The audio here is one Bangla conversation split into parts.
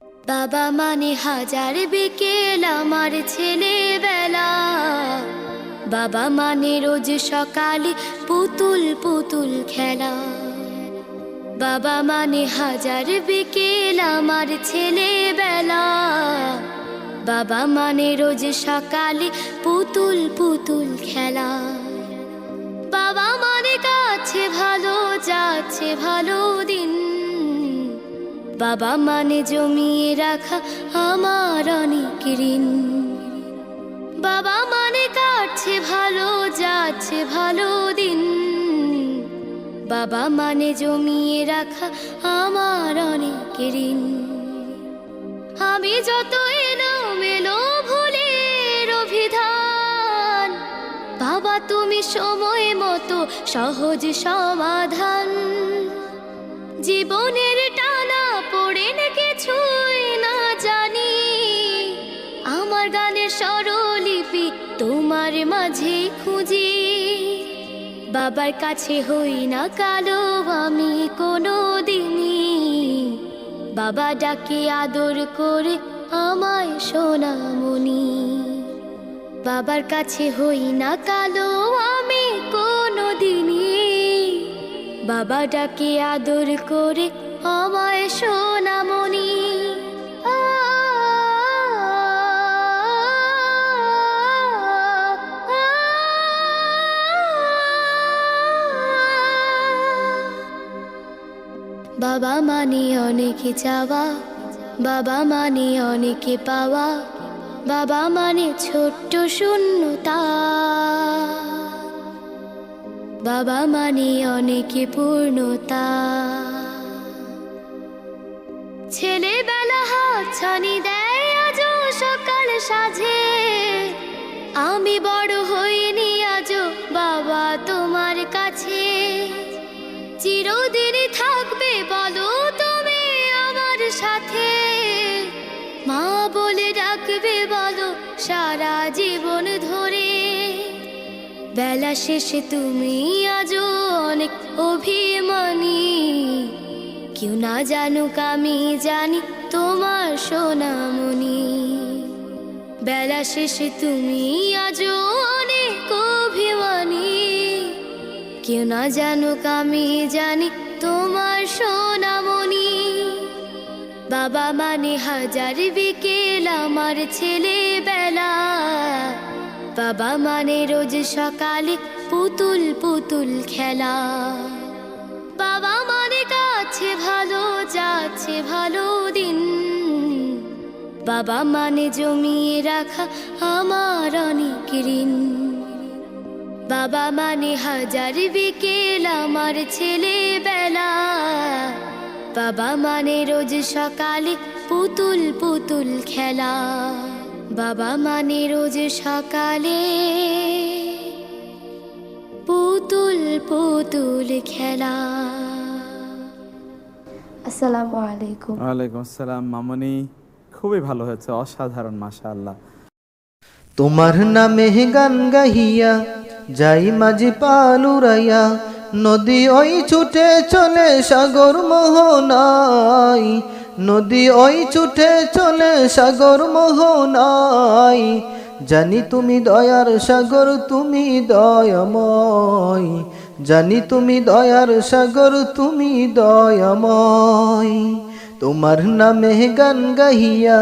বাবা মানে হাজার বিকেল আমার ছেলেবেলা, বাবা মানে রোজ সকালে পুতুল পুতুল খেলা। বাবা মানে হাজার বিকেল আমার ছেলেবেলা, বাবা মানে রোজ সকালে পুতুল পুতুল খেলা। বাবা মানে কাছে ভালো যাচ্ছে ভালো দিন, বাবা মানে জমিয়ে রাখা আমার অনেক ঋণ। বাবা মানে কাটছে ভালো যাচ্ছে ভালো দিন, বাবা মানে জমিয়ে রাখা আমার অনেক ঋণ। আমি যত এলোমেলো ভুলের অভিধান, বাবা তুমি সময় মতো সহজ সমাধান। জীবনের টানা পড়ে কিছুই না জানি, আমার গানের স্বরলিপি তোমার মাঝে খুঁজি। বাবার কাছে হই না কালো আমি কোনো দিনই, বাবা ডাকে আদর করে আমায় সোনামণি। বাবার কাছে হই না কালো আমি কোনো দিনই, বাবা ডাকে আদর করে আমায় সোনামণি। বাবা মানে অনেক চাওয়া, বাবা মানে অনেক পাওয়া, বাবা মানে ছোট্ট শূন্যতা, বাবা মানে অনেক পূর্ণতা। ছেলেবেলা হাতছানি দেয় আজও সকাল সাজে, আমি বড় হইনি আজও বাবা তোমার কাছে। চিরদিনই থাকবে বলো তুমি আমার সাথে, মা বলে ডাকবে বলো সারা জীবন ধরে। বেলা শেষে তুমি আজও অনেক অভিমানী, কেউ না জানুক আমি জানি তোমার সোনামণি। বেলা শেষে তুমি আজও অনেক অভিমানী, কেউ না জানুক আমি জানি তোমার সোনামণি। বাবা মানে হাজার বিকেল আমার ছেলেবেলা, বাবা মানে রোজ সকালে পুতুল পুতুল খেলা। বাবা মানে কাছে ভালো যাচ্ছে ভালো দিন, বাবা মানে জমিয়ে রাখা আমার অনেক ঋণ। বাবা মানে হাজার বিকেল আমার ছেলেবেলা, বাবা মানে রোজ সকালে পুতুল পুতুল খেলা। বাবা মানে রোজ সকালে পুতুল পুতুল খেলা। আসসালামু আলাইকুম। ওয়ালাইকুম আসসালাম। মামনি খুবই ভালো হয়েছে, অসাধারণ, মাশাআল্লাহ। তোমার নামে গান গাহিয়া যাই মাঝি পালুরাইয়া, নদী ওই ছুটে চলে সাগর মোহনাই, নদী ওই ছুটে চলে সাগর মোহনাই। জানি তুমি দয়ার সাগর তুমি দয়াময়, জানি তুমি দয়ার সাগর তুমি দয়াময়। তোমার নামে গান গাহিয়া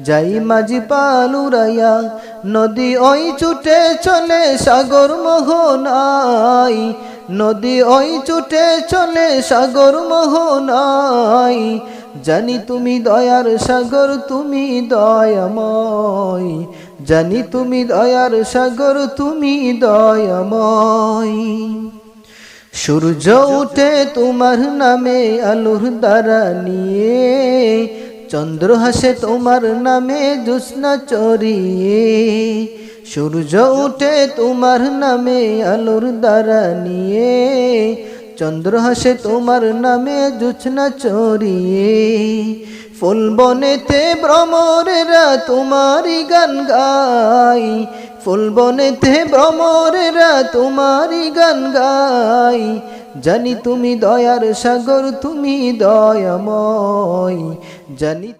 যাই মাঝি পালুরাইয়া, নদী ওই ছুটে চলে সাগর মোহনাই, নদী ওই ছুটে চলে সাগর মোহনাই। জানি তুমি দয়ার সাগর তুমি দয়াময়, জানি তুমি দয়ার সাগর তুমি দয়াময়। সূর্য উঠে তোমার নামে আলোর দ্বারা নিয়ে, চন্দ্র হাসে তোমার নামে জ্যোৎস্না চড়িয়ে। সূর্য উঠে তোমার নামে আলোর দ্বারা নিয়ে, চন্দ্র হাসে তোমার নামে জ্যোৎস্না চড়িয়ে। ফুল বনেতে ভ্রমরেরা তোমারই গান গাই, ফুল বনেতে ভ্রমরেরা তোমারই গান গাই। জানি তুমি দয়ার সাগর তুমি দয়াময়, জানি